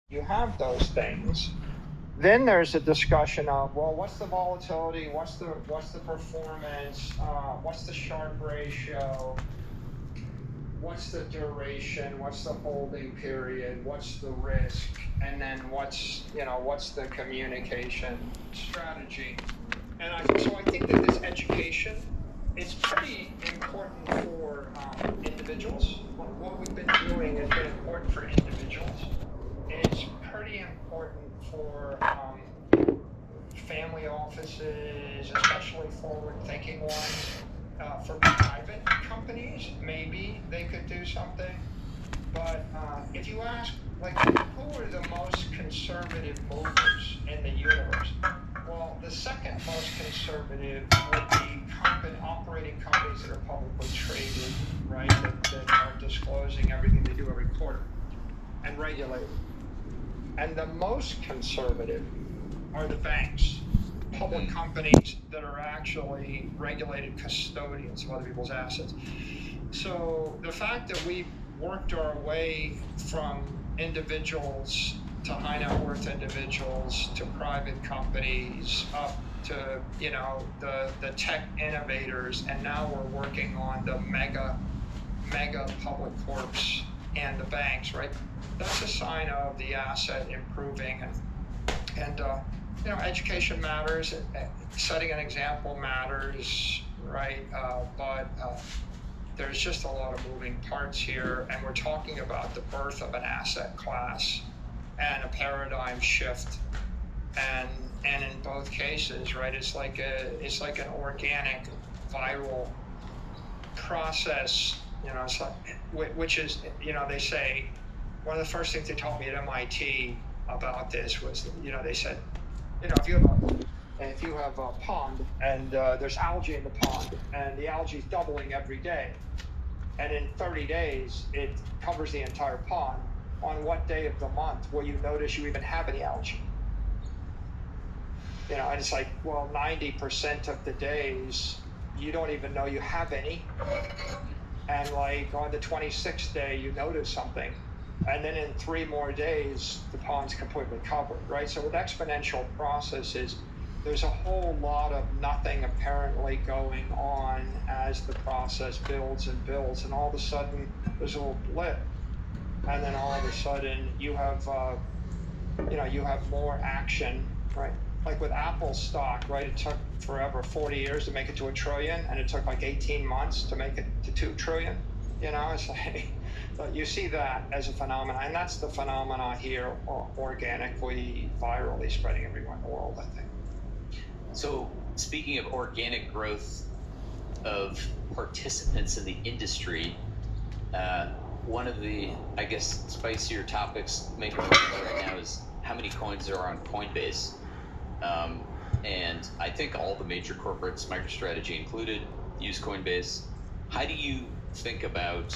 You have those things. Then there's a discussion of, well, what's the volatility? What's the performance? What's the Sharpe ratio? What's the duration? What's the holding period? What's the risk? And then what's the communication strategy? And so I think that this education, it's pretty important for individuals. What we've been doing has been important for individuals. It's pretty important for family offices, especially forward-thinking ones. For private companies, maybe they could do something. But if you ask, like, who are the most conservative movers in the universe? Well, the second most conservative would be operating companies that are publicly traded, right? That are disclosing everything they do every quarter and regulated. And the most conservative are the banks, public companies that are actually regulated custodians of other people's assets. So the fact that we've worked our way from individuals to high net worth individuals to private companies up to the tech innovators, and now we're working on the mega public corps and the banks, right? That's a sign of the asset improving, and education matters, setting an example matters, right? But there's just a lot of moving parts here, and we're talking about the birth of an asset class and a paradigm shift, and in both cases, right, it's like an organic viral process, it's like, which is, they say one of the first things they taught me at MIT about this was, they said, if you have a pond and there's algae in the pond and the algae is doubling every day, and in 30 days it covers the entire pond, on what day of the month will you notice you even have any algae? And it's like, well, 90% of the days you don't even know you have any, and like on the 26th day you notice something, and then in 3 more days the pond's completely covered, right? So with exponential processes, there's a whole lot of nothing apparently going on as the process builds and builds, and all of a sudden there's a little blip, and then all of a sudden you have more action, right? Like with Apple stock, right? It took forever, 40 years to make it to $1 trillion, and it took like 18 months to make it to $2 trillion. It's like, you see that as a phenomenon, and that's the phenomena here, organically, virally spreading everywhere in the world, I think. So, speaking of organic growth of participants in the industry, one of the, I guess, spicier topics making right now is how many coins are on Coinbase. And I think all the major corporates, MicroStrategy included, use Coinbase. How do you think about,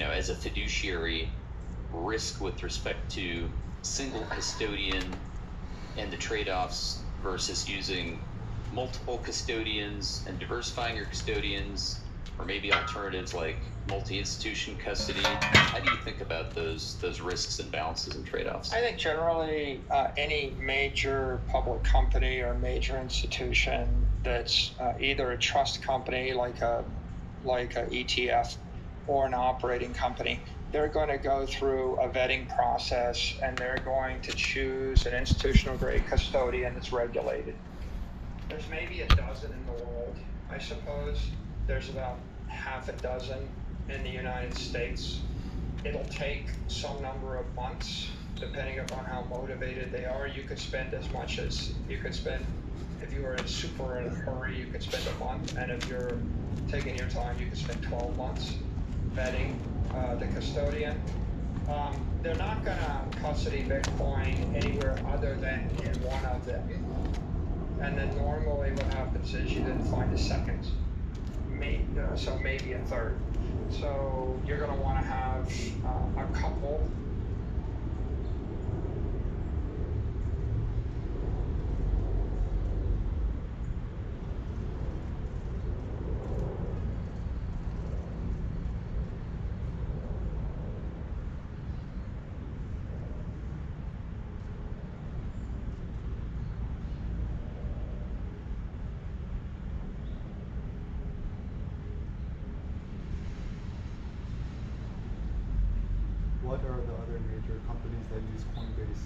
as a fiduciary, risk with respect to single custodian and the trade-offs versus using multiple custodians and diversifying your custodians, or maybe alternatives like multi-institution custody? How do you think about those risks and balances and trade-offs? I think generally any major public company or major institution that's either a trust company like a ETF or an operating company, they're going to go through a vetting process, and they're going to choose an institutional grade custodian that's regulated. There's maybe a dozen in the world, I suppose. There's about half a dozen in the United States. It'll take some number of months, depending upon how motivated they are. You could spend as much as you could spend if you were super in a hurry. You could spend a month, and if you're taking your time, you could spend 12 months vetting the custodian. They're not going to custody Bitcoin anywhere other than in one of them. And then normally what happens is you then find a second, so maybe a third. So you're going to want to have a couple. what are the other major companies that use Coinbase?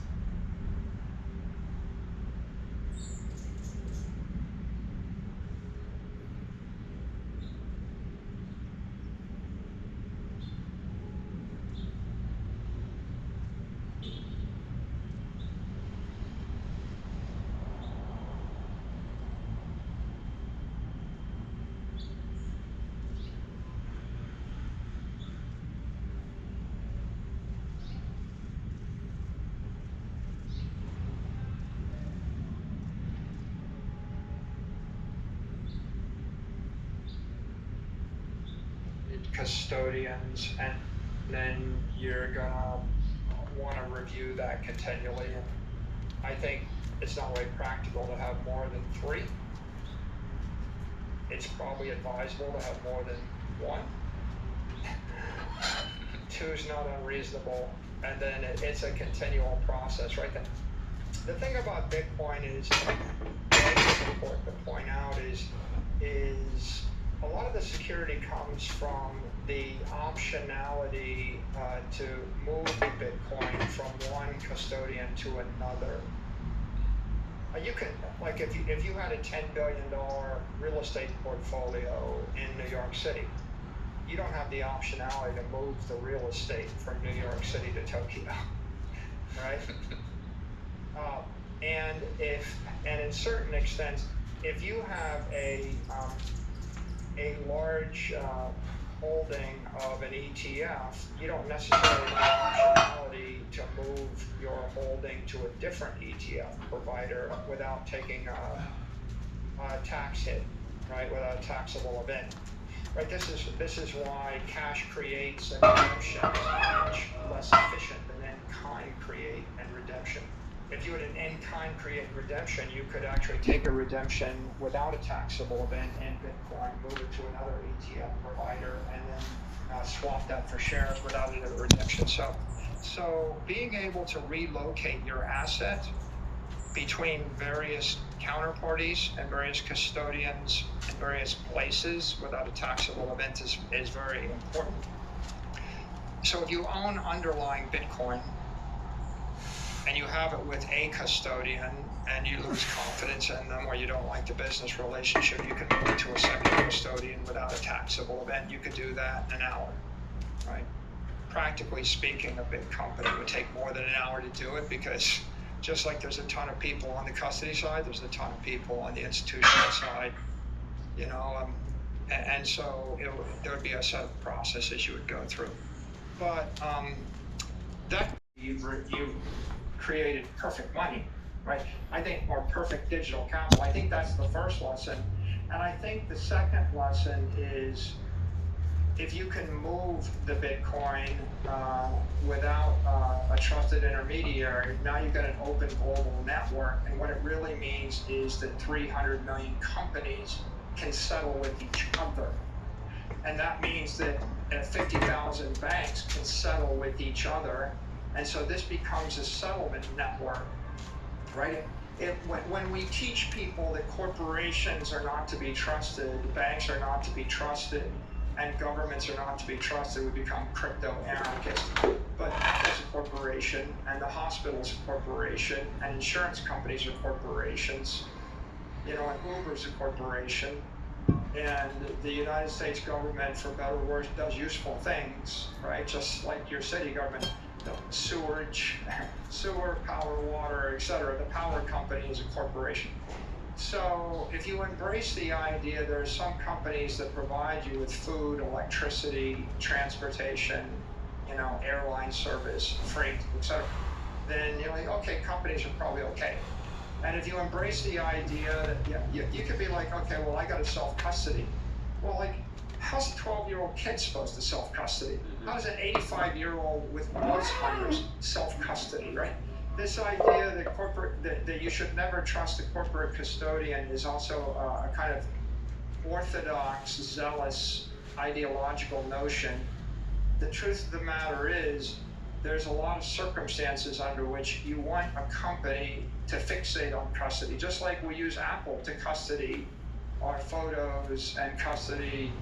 Custodians, and then you're gonna want to review that continually. And I think it's not really practical to have more than 3. It's probably advisable to have more than 1. 2 is not unreasonable, and then it's a continual process, right? The thing about Bitcoin is, it's important to point out is a lot of the security comes from the optionality to move the Bitcoin from one custodian to another. You can, like, if you had a $10 billion real estate portfolio in New York City, you don't have the optionality to move the real estate from New York City to Tokyo, right? And in certain extents, if you have a large holding of an ETF, you don't necessarily have the optionality to move your holding to a different ETF provider without taking a tax hit, right? Without a taxable event, right? This is why cash creates and redemption is much less efficient than in-kind create and redemption. If you had an in-kind create redemption, you could actually take a redemption without a taxable event in Bitcoin, move it to another ETF provider, and then swap that for shares without a redemption. So being able to relocate your asset between various counterparties and various custodians in various places without a taxable event is very important. So if you own underlying Bitcoin, and you have it with a custodian, and you lose confidence in them, or you don't like the business relationship, you can move it to a second custodian without a taxable event. You could do that in an hour, right? Practically speaking, a big company would take more than an hour to do it, because just like there's a ton of people on the custody side, there's a ton of people on the institutional side, you know, and so there would be a set of processes you would go through. But that you've created perfect money, right? I think, or perfect digital capital. I think that's the first lesson. And I think the second lesson is, if you can move the Bitcoin without a trusted intermediary, now you've got an open global network. And what it really means is that 300 million companies can settle with each other. And that means that 50,000 banks can settle with each other. And so this becomes a settlement network, right? When we teach people that corporations are not to be trusted, banks are not to be trusted, and governments are not to be trusted, we become crypto anarchists. But Apple's a corporation, and the hospital's a corporation, and insurance companies are corporations, you know, and Uber's a corporation, and the United States government, for better or worse, does useful things, right? Just like your city government. Sewage, sewer, power, water, etc. The power company is a corporation. So if you embrace the idea there are some companies that provide you with food, electricity, transportation, you know, airline service, freight, etc., then you're like, okay, companies are probably okay. And if you embrace the idea that you could be like, okay, well, I got to self-custody. Well, like, how's a 12-year-old kid supposed to self-custody? How does an 85-year-old with Alzheimer's self-custody, right? This idea that you should never trust a corporate custodian is also a kind of orthodox, zealous, ideological notion. The truth of the matter is, there's a lot of circumstances under which you want a company to fixate on custody, just like we use Apple to custody our photos and custody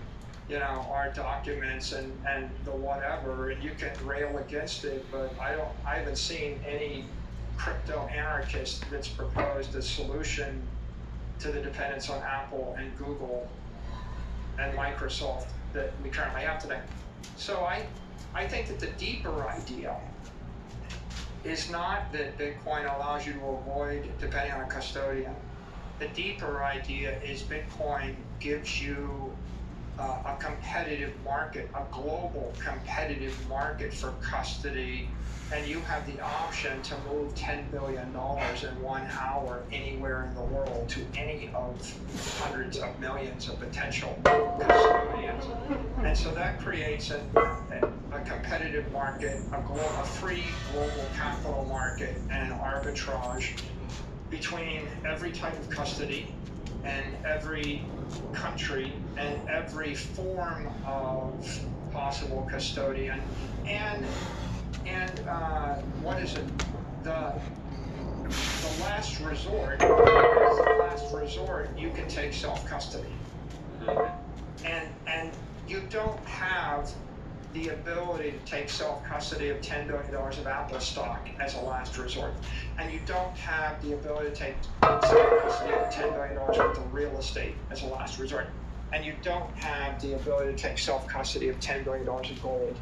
our documents and the whatever, and you can rail against it, but I haven't seen any crypto anarchist that's proposed a solution to the dependence on Apple and Google and Microsoft that we currently have today. So I think that the deeper idea is not that Bitcoin allows you to avoid depending on a custodian. The deeper idea is Bitcoin gives you a competitive market, a global competitive market for custody, and you have the option to move $10 billion in 1 hour anywhere in the world to any of hundreds of millions of potential custodians. And so that creates a competitive market, a free global capital market and arbitrage between every type of custody and every country and every form of possible custodian, and what is it? The last resort. As the last resort, you can take self-custody, and you don't have the ability to take self-custody of $10 billion of Apple stock as a last resort. And you don't have the ability to take self-custody of $10 billion worth of real estate as a last resort. And you don't have the ability to take self-custody of $10 billion of gold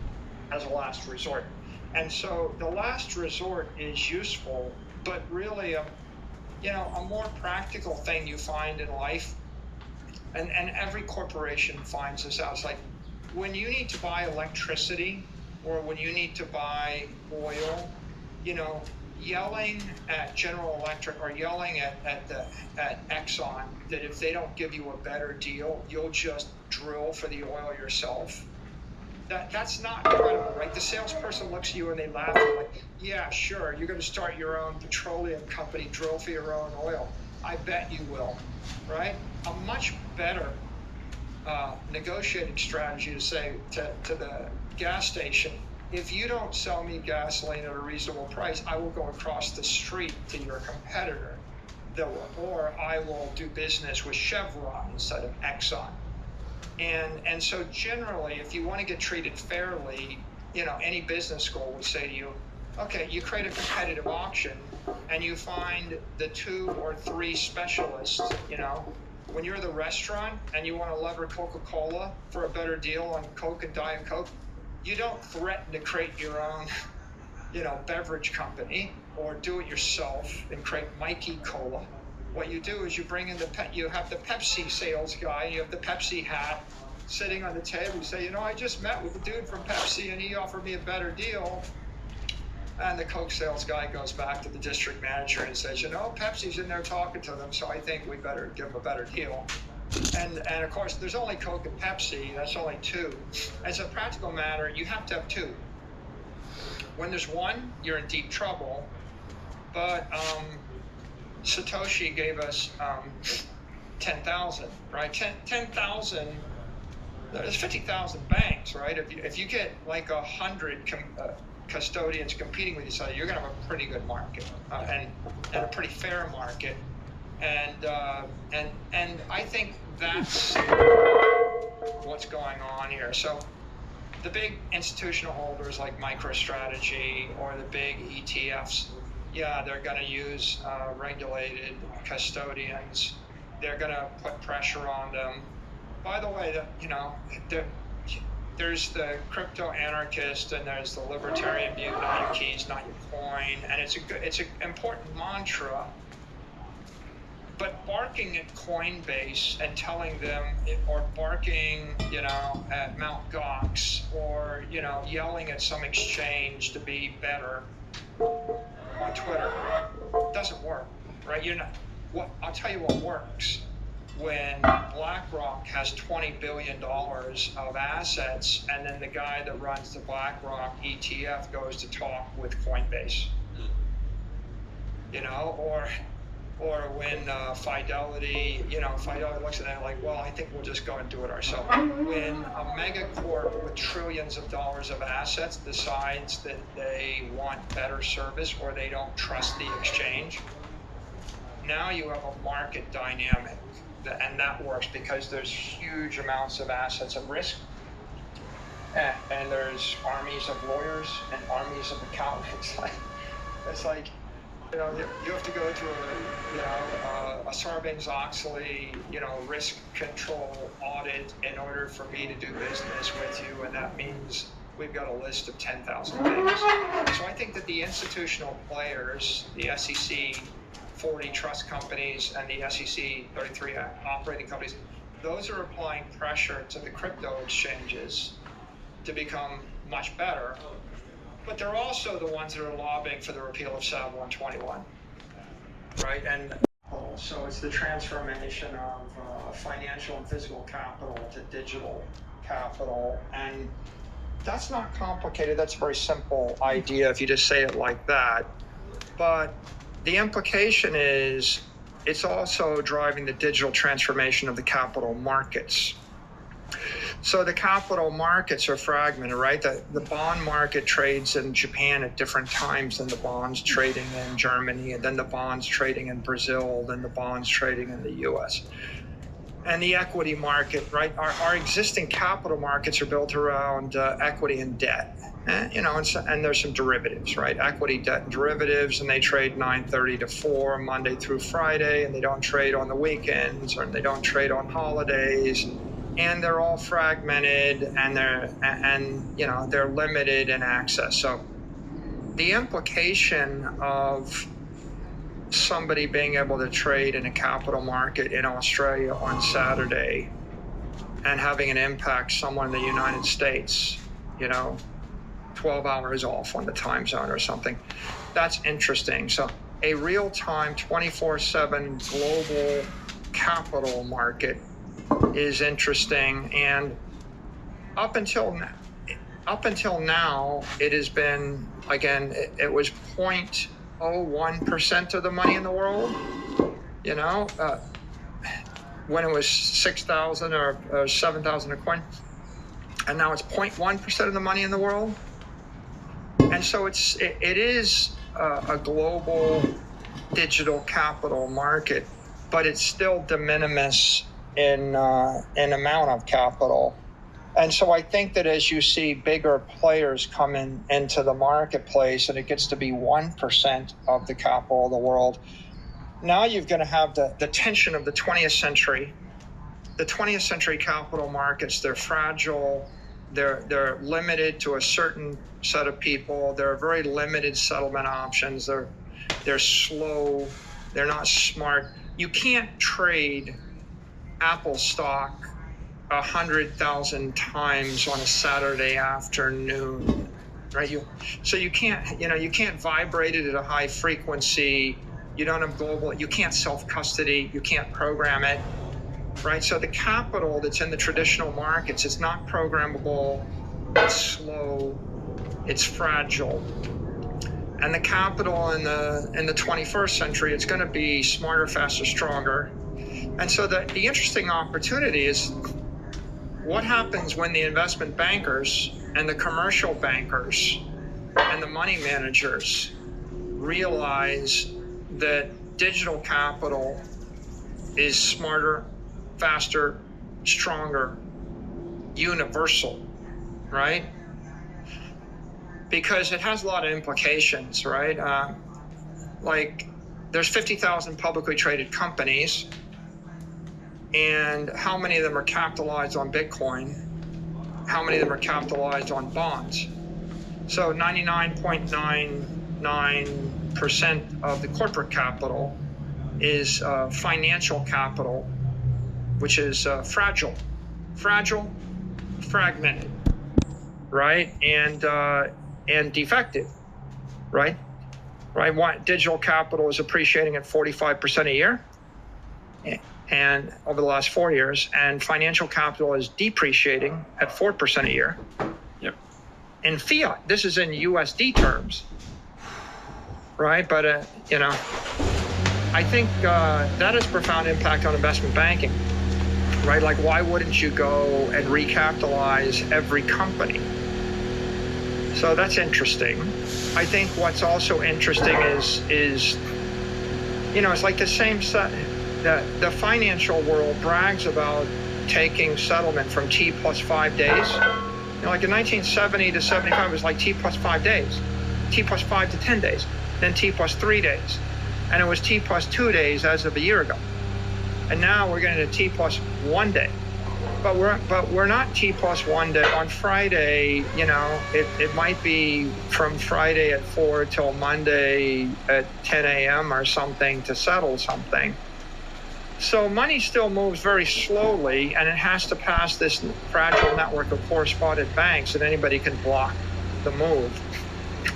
as a last resort. And so the last resort is useful, but really a more practical thing you find in life, and every corporation finds this out. It's like, when you need to buy electricity or when you need to buy oil, yelling at General Electric or yelling at Exxon that if they don't give you a better deal, you'll just drill for the oil yourself. That's not credible, right? The salesperson looks at you and they laugh and like, yeah, sure, you're going to start your own petroleum company, drill for your own oil. I bet you will, right? A much better negotiating strategy to say to the gas station, if you don't sell me gasoline at a reasonable price, I will go across the street to your competitor, or I will do business with Chevron instead of Exxon. And so generally, if you want to get treated fairly, any business school would say to you, okay, you create a competitive auction and you find the 2 or 3 specialists, when you're the restaurant and you want to lever Coca-Cola for a better deal on Coke and Diet Coke, you don't threaten to create your own, beverage company or do it yourself and create Mikey Cola. What you do is you bring in you have the Pepsi sales guy, you have the Pepsi hat sitting on the table. You say, I just met with the dude from Pepsi and he offered me a better deal. And the Coke sales guy goes back to the district manager and says, Pepsi's in there talking to them, so I think we better give them a better deal. And of course, there's only Coke and Pepsi. That's only 2. As a practical matter, you have to have 2. When there's 1, you're in deep trouble. But Satoshi gave us 10,000, right? 10,000. There's 50,000 banks, right? If you get like 100 custodians competing with each other, you're going to have a pretty good market and a pretty fair market, and I think that's what's going on here. So the big institutional holders like MicroStrategy or the big ETFs, they're going to use regulated custodians. They're going to put pressure on them. By the way, there's the crypto anarchist and there's the libertarian view, not your keys, not your coin, and it's an important mantra. But barking at Coinbase and telling them, or barking, at Mt. Gox, or yelling at some exchange to be better on Twitter doesn't work, right? I'll tell you what works. When BlackRock has $20 billion of assets, and then the guy that runs the BlackRock ETF goes to talk with Coinbase, or when Fidelity looks at it like, well, I think we'll just go and do it ourselves. When a megacorp with trillions of dollars of assets decides that they want better service or they don't trust the exchange, now you have a market dynamic and that works because there's huge amounts of assets at risk. And there's armies of lawyers and armies of accountants. It's like, you know, you have to go through a Sarbanes-Oxley, risk control audit in order for me to do business with you, and that means we've got a list of 10,000 things. So I think that the institutional players, the SEC 40 trust companies and the SEC 33 operating companies, those are applying pressure to the crypto exchanges to become much better. But they're also the ones that are lobbying for the repeal of SAB 121, right? And so it's the transformation of financial and physical capital to digital capital. And that's not complicated. That's a very simple idea if you just say it like that. But the implication is it's also driving the digital transformation of the capital markets. So the capital markets are fragmented, right? The bond market trades in Japan at different times than the bonds trading in Germany, and then the bonds trading in Brazil, then the bonds trading in the US. And the equity market, right? Our existing capital markets are built around equity and debt, and there's some derivatives, right? Equity, debt, and derivatives, and they trade 9:30 to 4 Monday through Friday, and they don't trade on the weekends, or they don't trade on holidays. And they're all fragmented, and they're limited in access. So the implication of somebody being able to trade in a capital market in Australia on Saturday and having an impact somewhere in the United States, 12 hours off on the time zone or something, that's interesting. So a real-time 24/7 global capital market is interesting, and up until now, it has been, again, it was 0.01% of the money in the world, when it was 6,000 or 7,000 a coin, and now it's 0.1% of the money in the world. And so it is a global digital capital market, but it's still de minimis in amount of capital. And so I think that as you see bigger players come into the marketplace and it gets to be 1% of the capital of the world, now you're going to have the tension of the 20th century. The 20th century capital markets, they're fragile, they're limited to a certain set of people, there are very limited settlement options, they're slow, they're not smart. You can't trade Apple stock 100,000 times on a Saturday afternoon, right? So you can't vibrate it at a high frequency. You don't have you can't self-custody, you can't program it, right? So the capital that's in the traditional markets, it's not programmable, it's slow, it's fragile. And the capital in the 21st century, it's going to be smarter, faster, stronger. And so the interesting opportunity is what happens when the investment bankers and the commercial bankers and the money managers realize that digital capital is smarter, faster, stronger, universal, right? Because it has a lot of implications, right? Like there's 50,000 publicly traded companies, and how many of them are capitalized on Bitcoin? How many of them are capitalized on bonds? So 99.99% of the corporate capital is financial capital, which is fragile, fragmented, right? And defective, right? Digital capital is appreciating at 45% a year, and over the last 4 years, and financial capital is depreciating at 4% a year. Yep. In fiat, this is in USD terms, right? But I think that has profound impact on investment banking, right? Like, why wouldn't you go and recapitalize every company? So that's interesting. I think what's also interesting is it's like the same set. the financial world brags about taking settlement from T plus 5 days. Like in 1970 to 75, it was like T plus 5 days, T plus 5 to 10 days, then T plus 3 days. And it was T plus 2 days as of a year ago. And now we're getting to T plus 1 day. But we're not T plus 1 day. On Friday, it might be from Friday at 4 till Monday at 10 a.m. or something to settle something. So money still moves very slowly, and it has to pass this fragile network of four-spotted banks, and anybody can block the move.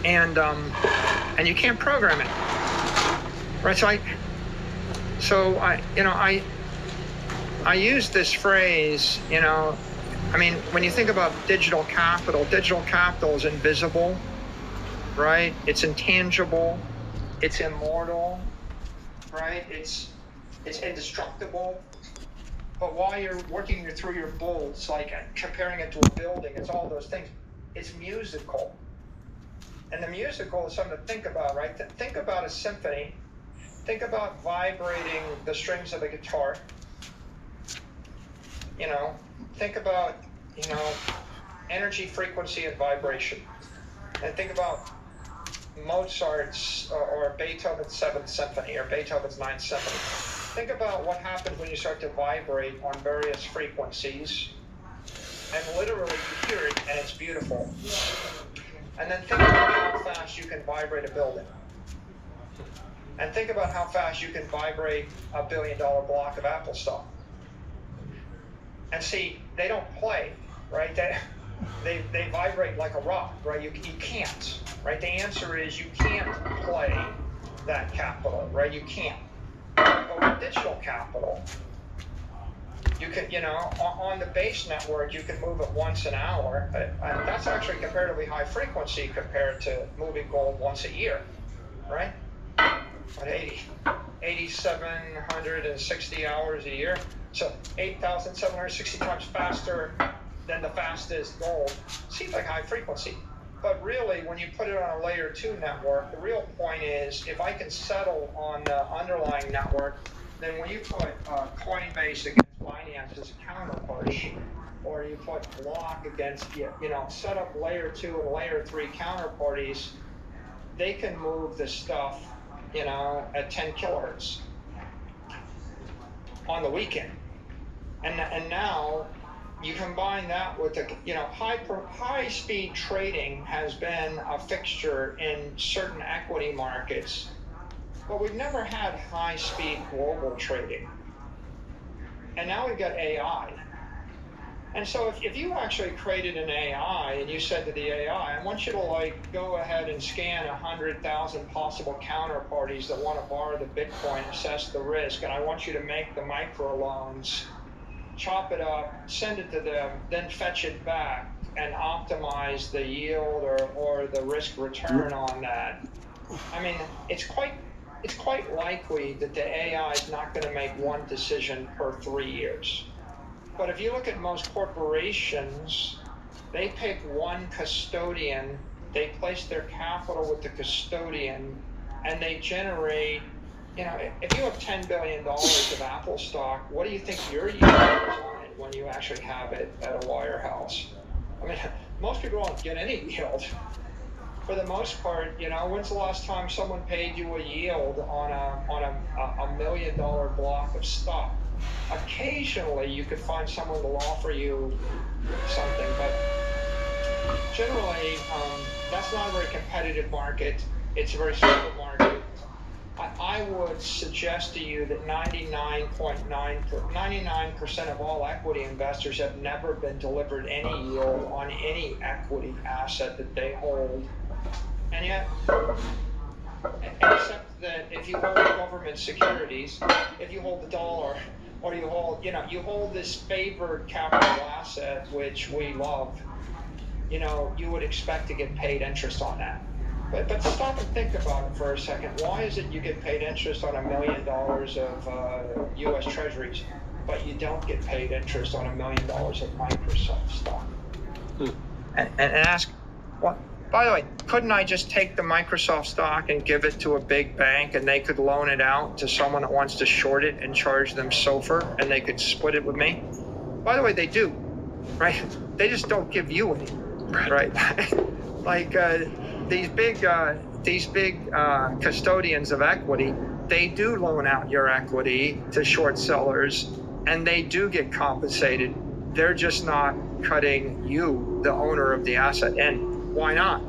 And you can't program it, right? So I use this phrase, when you think about digital capital is invisible, right? It's intangible, it's immortal, right? It's indestructible. But while you're working through your bolts, like comparing it to a building, it's all those things. It's musical. And the musical is something to think about, right? Think about a symphony. Think about vibrating the strings of a guitar. Think about, energy, frequency, and vibration. And think about Mozart's or Beethoven's 7th Symphony or Beethoven's 9th Symphony. Think about what happens when you start to vibrate on various frequencies. And literally you hear it and it's beautiful. And then think about how fast you can vibrate a building. And think about how fast you can vibrate a $1 billion block of Apple stock. And see, they don't play, right? They vibrate like a rock, right? You can't, right? The answer is you can't play that capital, right? You can't. But with digital capital, you can, on the base network, you can move it once an hour. And that's actually comparatively high frequency compared to moving gold once a year, right? At 8,760 hours a year. So 8,760 times faster than the fastest gold. Seems like high frequency. But really, when you put it on a layer 2 network, the real point is if I can settle on the underlying network, then when you put Coinbase against Binance as a counterparty, or you put Block against, set up layer 2 and layer 3 counterparties, they can move the stuff, at 10 kilohertz on the weekend. And now you combine that with the, high speed trading has been a fixture in certain equity markets, but we've never had high speed global trading. And now we've got AI. And so if you actually created an AI and you said to the AI, I want you to go ahead and scan 100,000 possible counterparties that want to borrow the Bitcoin, assess the risk, and I want you to make the microloans, chop it up, send it to them, then fetch it back and optimize the yield or the risk return on that. I mean, it's quite likely that the AI is not going to make one decision per 3 years. But if you look at most corporations, they pick one custodian, they place their capital with the custodian, and they generate, if you have $10 billion of Apple stock, what do you think your yield is on it when you actually have it at a wirehouse? I mean, most people don't get any yield. For the most part, when's the last time someone paid you a yield on a $1 million block of stock? Occasionally, you could find someone who will offer you something, but generally, that's not a very competitive market. It's a very simple market. I would suggest to you that 99% of all equity investors have never been delivered any yield on any equity asset that they hold. And yet, except that if you hold government securities, if you hold the dollar, or you hold this favored capital asset, which we love, you would expect to get paid interest on that. But stop and think about it for a second. Why is it you get paid interest on $1 million of U.S. Treasuries, but you don't get paid interest on $1 million of Microsoft stock? And ask, what? By the way, couldn't I just take the Microsoft stock and give it to a big bank and they could loan it out to someone that wants to short it and charge them SOFR and they could split it with me? By the way, they do, right? They just don't give you any, right? Like these big custodians of equity, they do loan out your equity to short sellers and they do get compensated. They're just not cutting you, the owner of the asset, in. Why not?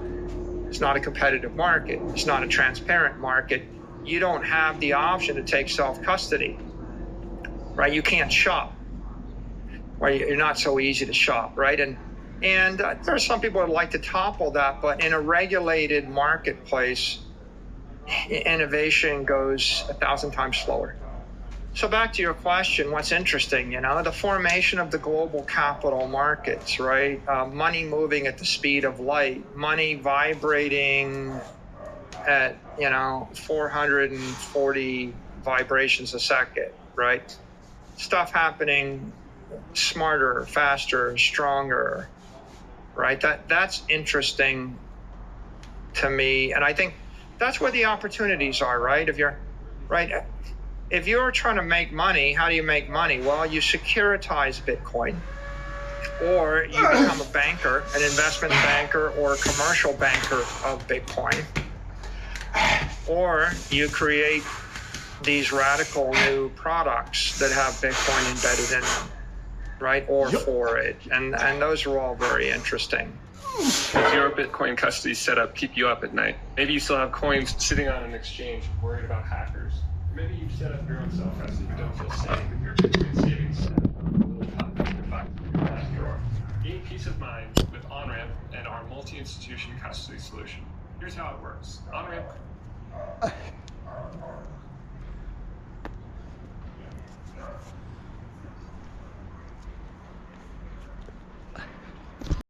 It's not a competitive market. It's not a transparent market. You don't have the option to take self-custody, right? You can't shop, right? You're not so easy to shop, right? And there are some people that like to topple that, but in a regulated marketplace, innovation goes 1,000 times slower. So back to your question, what's interesting, the formation of the global capital markets, right? Money moving at the speed of light, money vibrating at, 440 vibrations a second, right? Stuff happening smarter, faster, stronger, right? That's interesting to me. And I think that's where the opportunities are, right? If you're trying to make money, how do you make money? Well, you securitize Bitcoin, or you become a banker, an investment banker or a commercial banker of Bitcoin, or you create these radical new products that have Bitcoin embedded in them, right? Or for it. And those are all very interesting. Does your Bitcoin custody setup keep you up at night? Maybe you still have coins sitting on an exchange worried about hackers. Maybe you've set up your own self-custody but don't feel safe with your Bitcoin savings set up a little complex device in your last drawer. Gain peace of mind with OnRamp and our multi-institution custody solution. Here's how it works. OnRamp